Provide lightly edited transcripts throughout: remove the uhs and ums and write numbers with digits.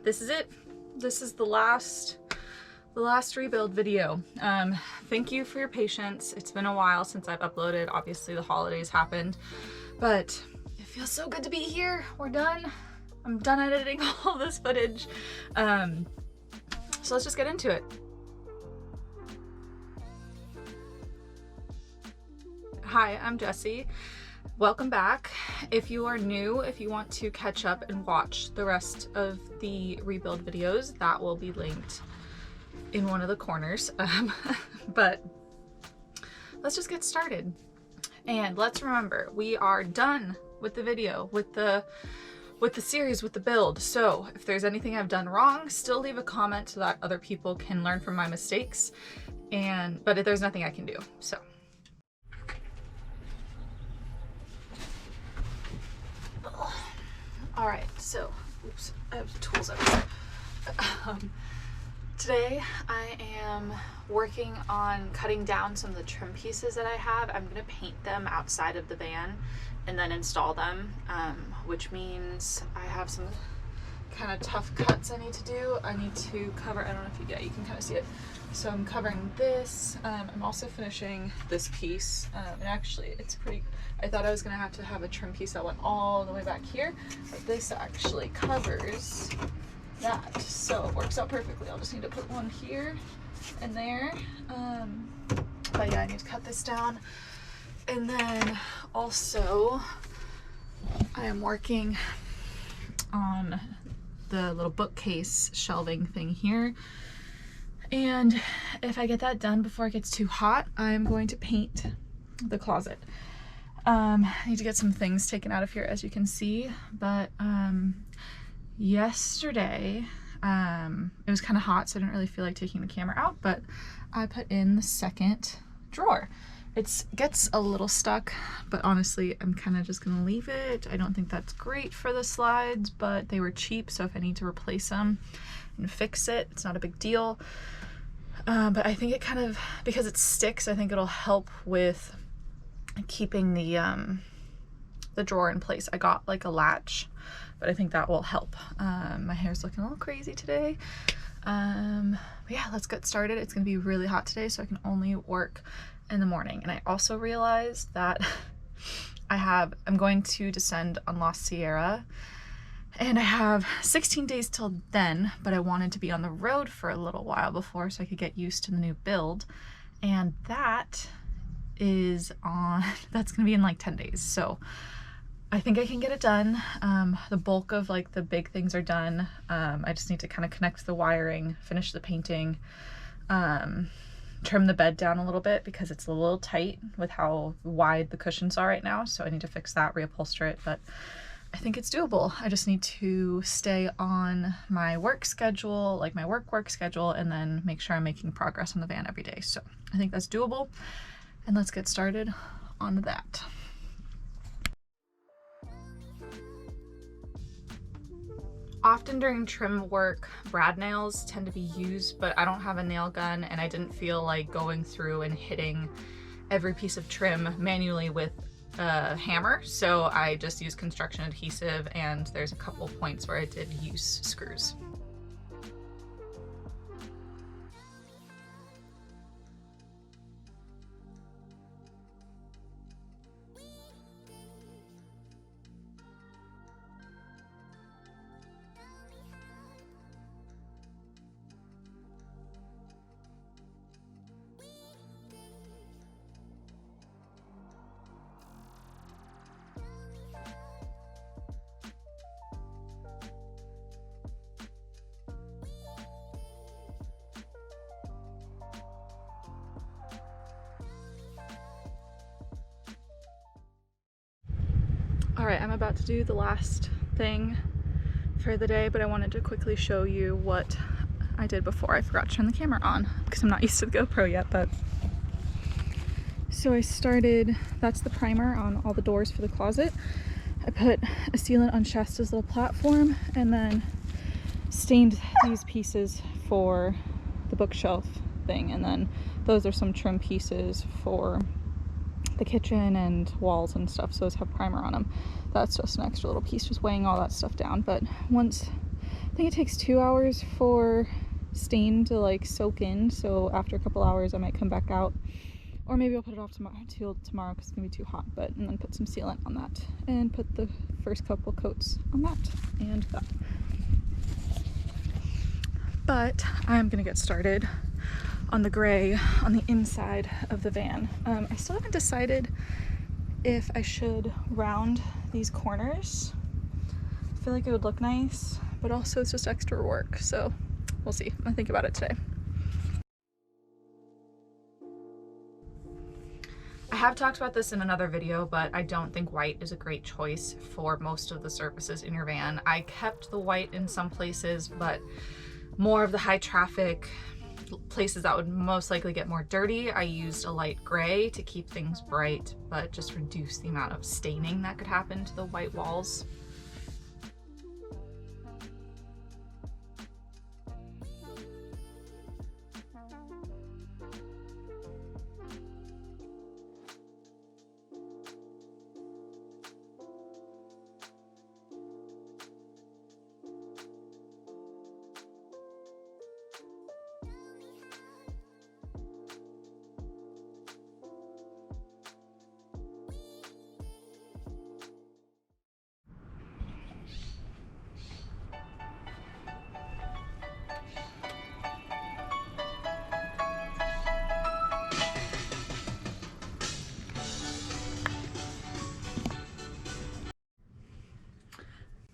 This is it. This is the last rebuild video. Thank you for your patience. It's been a while since I've uploaded. Obviously the holidays happened, but it feels so good to be here. We're done. I'm done editing all this footage. So let's just get into it. Hi, I'm Jessie. Welcome back. If you are new, if you want to catch up and watch the rest of the rebuild videos, that will be linked in one of the corners. But let's just get started. And let's remember, we are done with the video, with the series, with the build. So if there's anything I've done wrong, still leave a comment so that other people can learn from my mistakes. But if there's nothing I can do, so. All right, so, oops, I have tools everywhere. Today I am working on cutting down some of the trim pieces that I have. I'm gonna paint them outside of the van and then install them, which means I have some kind of tough cuts I need to do. I need to cover, I don't know if you, yeah, you can kind of see it. So I'm covering this. I'm also finishing this piece, and actually it's pretty, I thought I was gonna have to have a trim piece that went all the way back here, but this actually covers that, so it works out perfectly. I'll just need to put one here and there. But yeah, I need to cut this down. And then also I am working on the little bookcase shelving thing here. And if I get that done before it gets too hot, I'm going to paint the closet. I need to get some things taken out of here, as you can see, but yesterday it was kind of hot, so I didn't really feel like taking the camera out, but I put in the second drawer. It gets a little stuck, but honestly I'm kind of just gonna leave it. I don't think that's great for the slides, but they were cheap, so if I need to replace them and fix it, it's not a big deal. But I think it kind of, because it sticks, I think it'll help with keeping the drawer in place. I got like a latch, but I think that will help. My hair's looking a little crazy today. But yeah, let's get started. It's gonna be really hot today, so I can only work in the morning. And I also realized that I'm going to descend on La Sierra, and I have 16 days till then, but I wanted to be on the road for a little while before so I could get used to the new build. And that's gonna be in like 10 days. So I think I can get it done. The bulk of like the big things are done. I just need to kind of connect the wiring, finish the painting, trim the bed down a little bit because it's a little tight with how wide the cushions are right now. So I need to fix that, reupholster it, but I think it's doable. I just need to stay on my work schedule, like my work schedule, and then make sure I'm making progress on the van every day. So I think that's doable, and let's get started on that. Often during trim work, brad nails tend to be used, but I don't have a nail gun and I didn't feel like going through and hitting every piece of trim manually with a hammer, so I just used construction adhesive, and there's a couple points where I did use screws. All right, I'm about to do the last thing for the day, but I wanted to quickly show you what I did before. I forgot to turn the camera on because I'm not used to the GoPro yet, but so I started, that's the primer on all the doors for the closet. I put a sealant on Shasta's little platform and then stained these pieces for the bookshelf thing, and then those are some trim pieces for the kitchen and walls and stuff, so those have primer on them. that's just an extra little piece, just weighing all that stuff down. But once, I think it takes 2 hours for stain to like soak in, so after a couple hours I might come back out, or maybe I'll put it off tomorrow because it's gonna be too hot, and then put some sealant on that and put the first couple coats on that and that. But I'm gonna get started on the gray on the inside of the van. I still haven't decided if I should round these corners. I feel like it would look nice, but also it's just extra work, so we'll see. I'm gonna think about it today. I have talked about this in another video, but I don't think white is a great choice for most of the surfaces in your van. I kept the white in some places, but more of the high traffic places that would most likely get more dirty, I used a light gray to keep things bright, but just reduce the amount of staining that could happen to the white walls.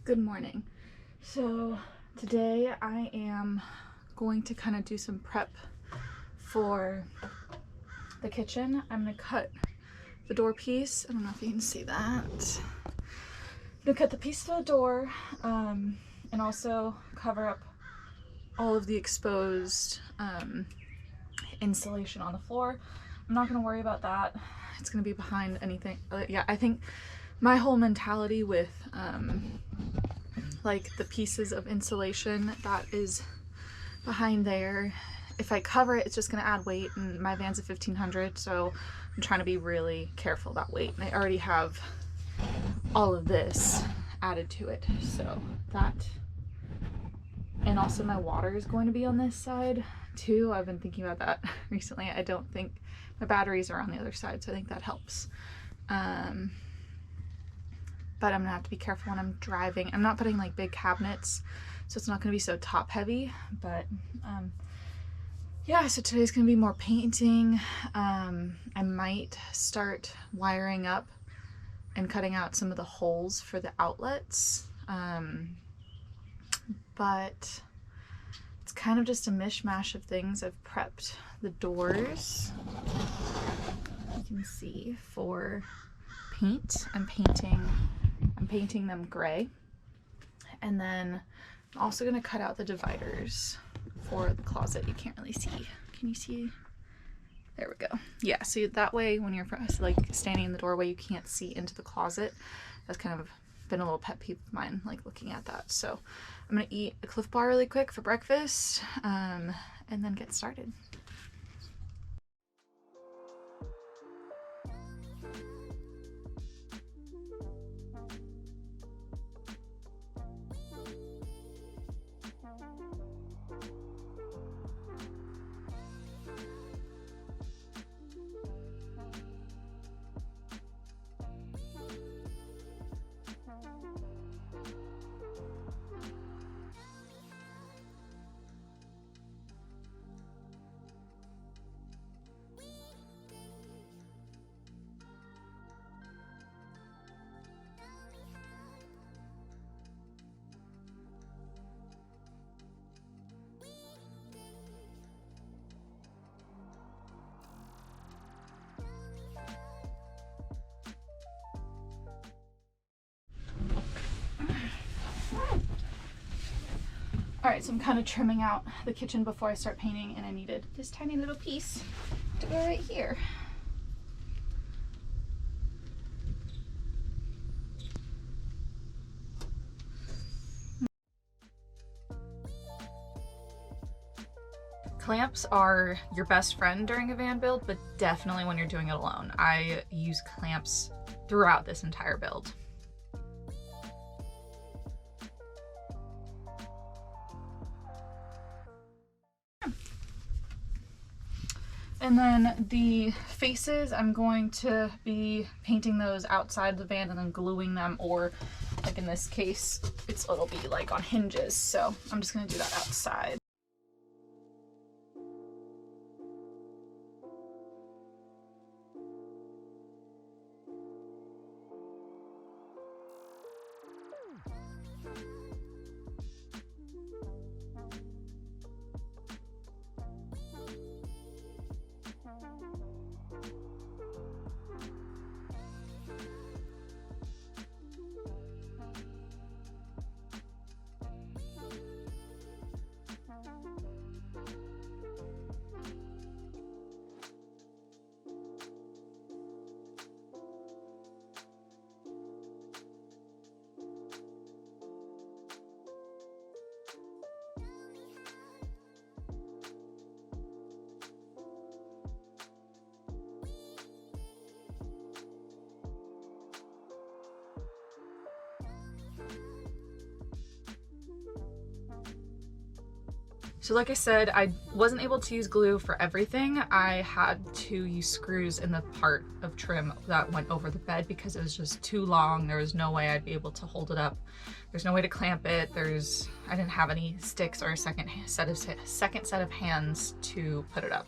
Good morning. So today I am going to kind of do some prep for the kitchen. I'm gonna cut the door piece. I don't know if you can see that. I'm gonna cut the piece to the door, and also cover up all of the exposed insulation on the floor. I'm not gonna worry about that. It's gonna be behind anything. Yeah, I think my whole mentality with like the pieces of insulation that is behind there, if I cover it, it's just gonna add weight, and my van's a 1500, so I'm trying to be really careful about weight. And I already have all of this added to it, so that, and also my water is going to be on this side too. I've been thinking about that recently. I don't think my batteries are on the other side, so I think that helps. But I'm gonna have to be careful when I'm driving. I'm not putting like big cabinets, so it's not gonna be so top heavy, but yeah, so today's gonna be more painting. I might start wiring up and cutting out some of the holes for the outlets, but it's kind of just a mishmash of things. I've prepped the doors, you can see, for paint. I'm painting them gray, and then I'm also going to cut out the dividers for the closet. You can't really see. Can you see? There we go. Yeah, so that way when you're like standing in the doorway, you can't see into the closet. That's kind of been a little pet peeve of mine, like looking at that. So I'm going to eat a Cliff Bar really quick for breakfast, and then get started. All right, so I'm kind of trimming out the kitchen before I start painting, and I needed this tiny little piece to go right here. Clamps are your best friend during a van build, but definitely when you're doing it alone. I use clamps throughout this entire build. And then the faces, I'm going to be painting those outside the van and then gluing them, or like in this case, it'll be like on hinges. So I'm just gonna do that outside. So like I said, I wasn't able to use glue for everything. I had to use screws in the part of trim that went over the bed because it was just too long. There was no way I'd be able to hold it up. There's no way to clamp it. I didn't have any sticks or a second set of hands to put it up.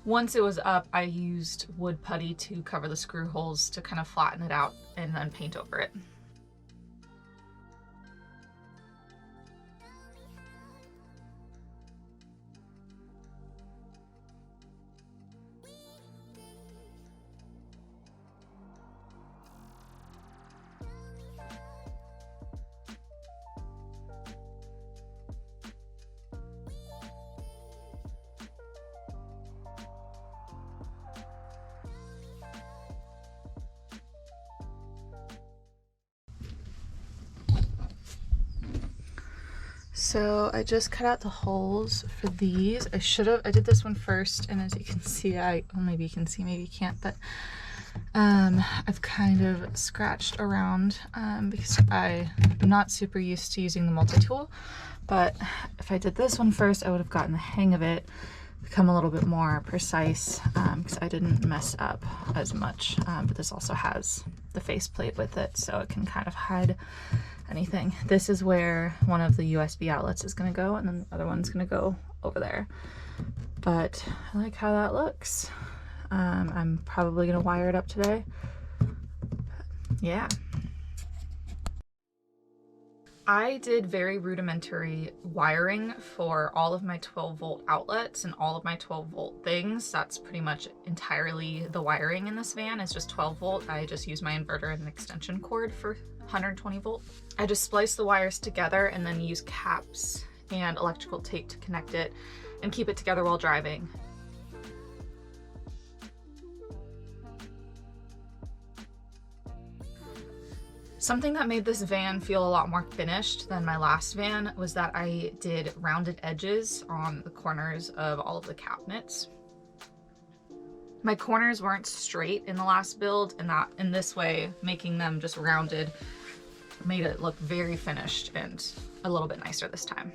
Once it was up, I used wood putty to cover the screw holes to kind of flatten it out and then paint over it. So I just cut out the holes for these. I did this one first, and as you can see, maybe you can see, maybe you can't, but I've kind of scratched around because I'm not super used to using the multi-tool, but if I did this one first, I would have gotten the hang of it, become a little bit more precise because I didn't mess up as much, but this also has the faceplate with it, so it can kind of hide anything. This is where one of the USB outlets is going to go, and then the other one's going to go over there. But I like how that looks. I'm probably going to wire it up today. But yeah. I did very rudimentary wiring for all of my 12-volt outlets and all of my 12-volt things. That's pretty much entirely the wiring in this van is just 12-volt. I just use my inverter and an extension cord for 120-volt. I just splice the wires together and then use caps and electrical tape to connect it and keep it together while driving. Something that made this van feel a lot more finished than my last van was that I did rounded edges on the corners of all of the cabinets. My corners weren't straight in the last build, and that in this way, making them just rounded made it look very finished and a little bit nicer this time.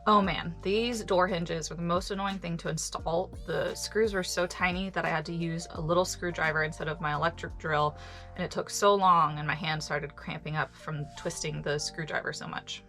Oh man, these door hinges were the most annoying thing to install. The screws were so tiny that I had to use a little screwdriver instead of my electric drill, and it took so long and my hand started cramping up from twisting the screwdriver so much.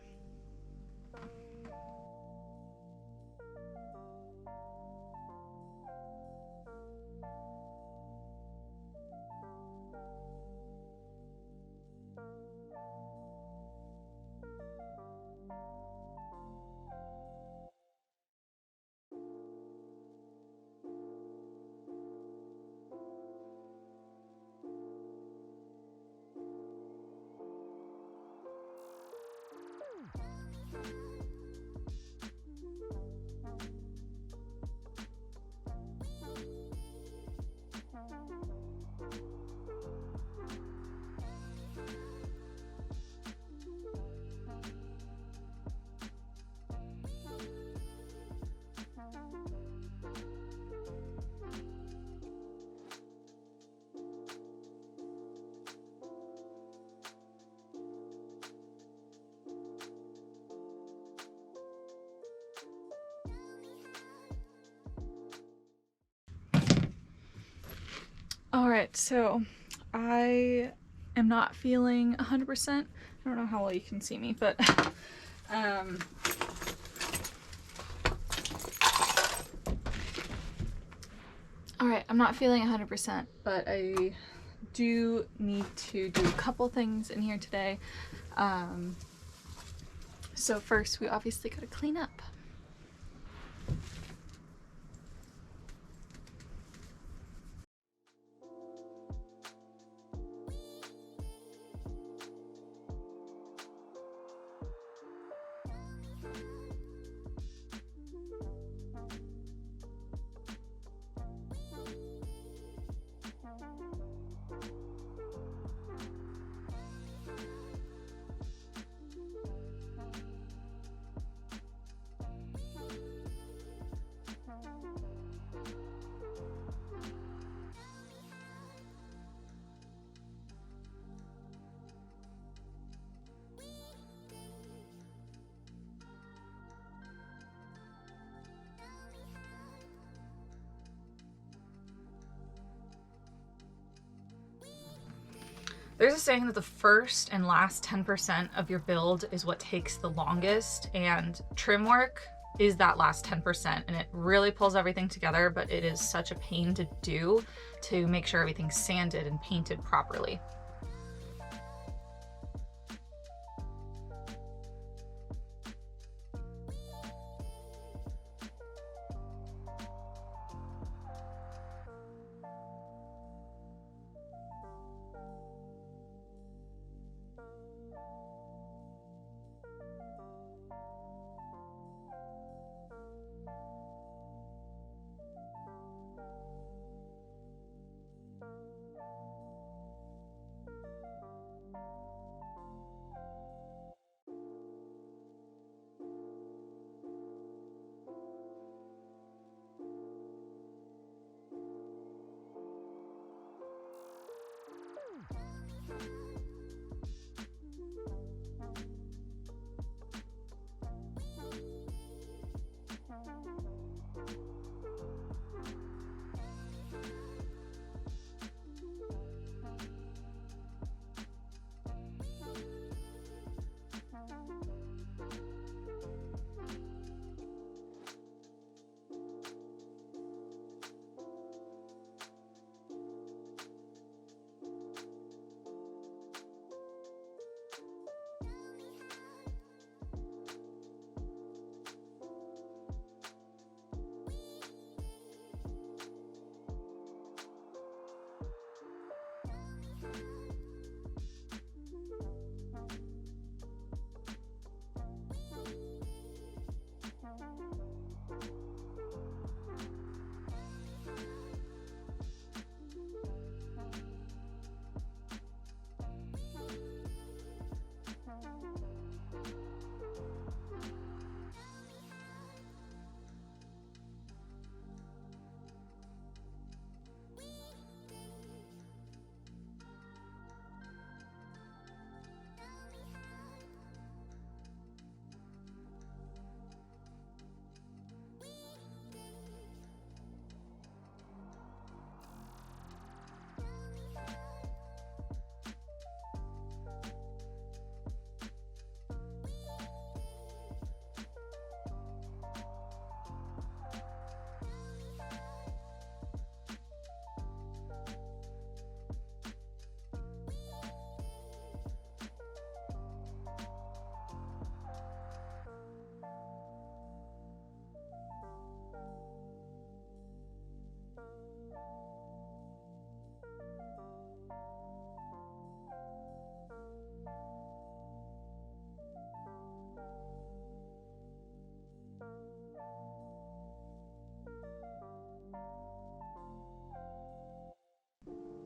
All right, so I am not feeling 100%. I don't know how well you can see me, but all right, I'm not feeling 100%, but I do need to do a couple things in here today. So first, we obviously gotta clean up. There's a saying that the first and last 10% of your build is what takes the longest, and trim work is that last 10%, and it really pulls everything together, but it is such a pain to do to make sure everything's sanded and painted properly.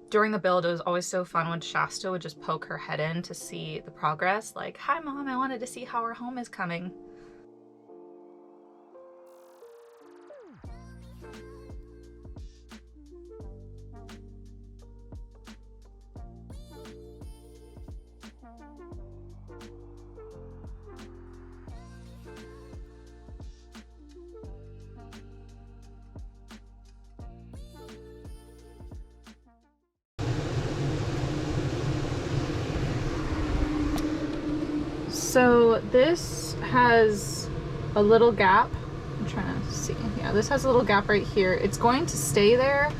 During the build, it was always so fun when Shasta would just poke her head in to see the progress. Like, hi mom, I wanted to see how our home is coming. So this has a little gap. I'm trying to see. Yeah, this has a little gap right here. It's going to stay there.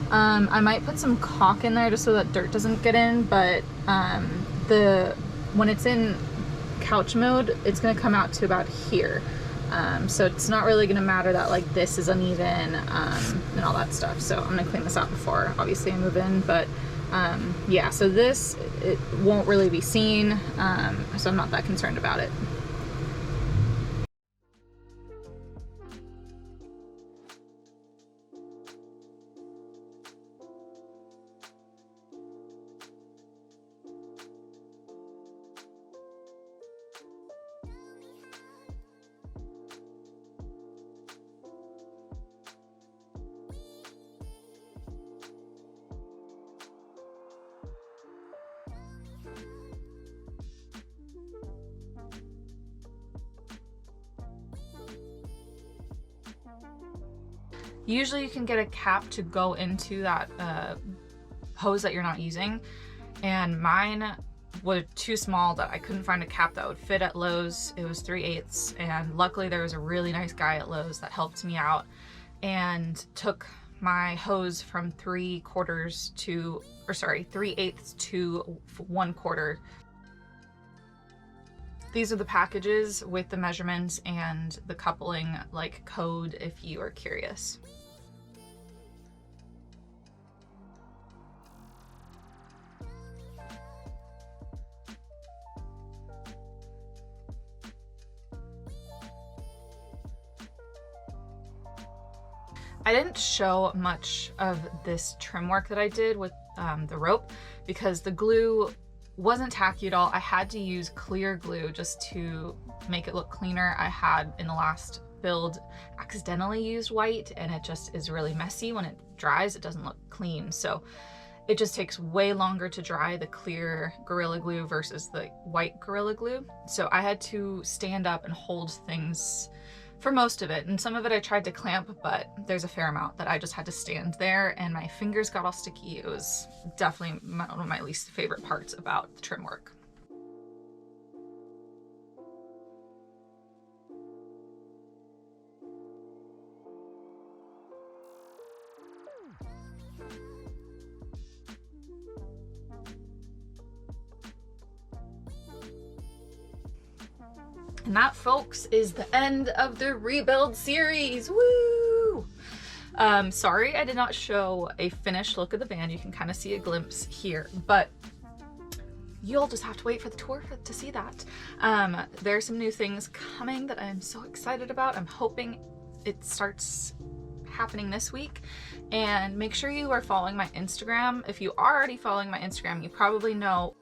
I might put some caulk in there just so that dirt doesn't get in, but when it's in couch mode, it's going to come out to about here. So it's not really going to matter that like this is uneven and all that stuff. So I'm going to clean this out before obviously I move in, but yeah, so this, it won't really be seen, so I'm not that concerned about it. Usually you can get a cap to go into that hose that you're not using, and mine was too small that I couldn't find a cap that would fit at Lowe's. It was 3/8, and luckily there was a really nice guy at Lowe's that helped me out and took my hose from 3/8 to 1/4. These are the packages with the measurements and the coupling like code if you are curious. I didn't show much of this trim work that I did with the rope because the glue wasn't tacky at all. I had to use clear glue just to make it look cleaner. I had in the last build accidentally used white, and it just is really messy. When it dries, it doesn't look clean. So it just takes way longer to dry the clear Gorilla Glue versus the white Gorilla Glue. So I had to stand up and hold things for most of it, and some of it I tried to clamp, but there's a fair amount that I just had to stand there and my fingers got all sticky. It was definitely one of my least favorite parts about the trim work. And that, folks, is the end of the rebuild series. Woo! Sorry I did not show a finished look of the van. You can kind of see a glimpse here, but you'll just have to wait for the tour to see that. There are some new things coming that I'm so excited about. I'm hoping it starts happening this week. And make sure you are following my Instagram. If you are already following my Instagram, you probably know